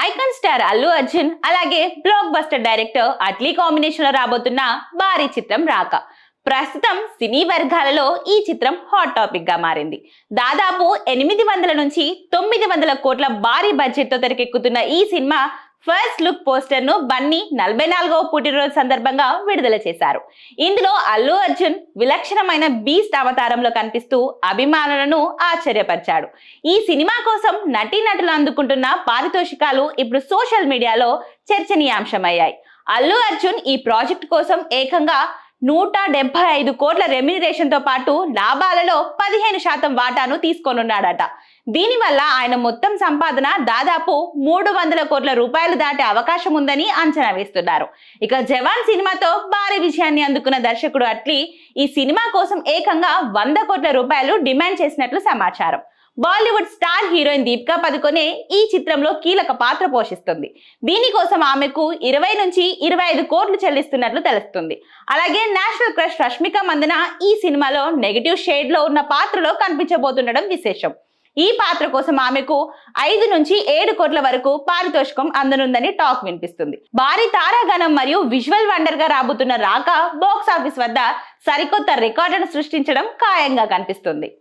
Icon star Allu Arjun అలాగే block buster director Atlee combination లో రాబోతున్న భారీ చిత్రం రాక ప్రస్తుతం సినీ వర్గాలలో ఈ చిత్రం హాట్ టాపిక్ గా మారింది. దాదాపు 800 నుంచి 900 కోట్ల భారీ బడ్జెట్ తో తెరకెక్కుతున్న ఈ సినిమా ఫస్ట్ లుక్ పోస్టర్ ను బన్నీ 44వ పుట్టినరోజు సందర్భంగా విడుదల చేశారు. ఇందులో అల్లు అర్జున్ విలక్షణమైన బీస్ట్ అవతారంలో కనిపిస్తూ అభిమానులను ఆశ్చర్యపరిచాడు. ఈ సినిమా కోసం నటీనటులు అందుకుంటున్న పారితోషికాలు ఇప్పుడు సోషల్ మీడియాలో చర్చనీయాంశమయ్యాయి. అల్లు అర్జున్ ఈ ప్రాజెక్ట్ కోసం ఏకంగా 175 కోట్ల రెమ్యునరేషన్ తో పాటు లాభాలలో 15% వాటాను తీసుకోనున్నాడట. దీనివల్ల ఆయన మొత్తం సంపాదన దాదాపు 300 కోట్ల రూపాయలు దాటే అవకాశం ఉందని అంచనా వేస్తున్నారు. ఇక జవాన్ సినిమాతో భారీ విజయాన్ని అందుకున్న దర్శకుడు అట్లీ ఈ సినిమా కోసం ఏకంగా 100 కోట్ల రూపాయలు డిమాండ్ చేసినట్లు సమాచారం. బాలీవుడ్ స్టార్ హీరోయిన్ దీపికా పదుకొనే ఈ చిత్రంలో కీలక పాత్ర పోషిస్తుంది. దీనికోసం ఆమెకు 20 నుంచి 25 కోట్లు చెల్లిస్తున్నట్లు తెలుస్తుంది. అలాగే నేషనల్ క్రష్ రష్మిక మందన ఈ సినిమాలో నెగటివ్ షేడ్ లో ఉన్న పాత్రలో కనిపించబోతుండడం విశేషం. ఈ పాత్ర కోసం ఆమెకు 5 నుంచి 7 కోట్ల వరకు పారితోషికం అందనుందని టాక్ వినిపిస్తుంది. భారీ తారాగణం మరియు విజువల్ వండర్ గా రాబోతున్న రాక బాక్స్ ఆఫీస్ వద్ద సరికొత్త రికార్డును సృష్టించడం ఖాయంగా కనిపిస్తుంది.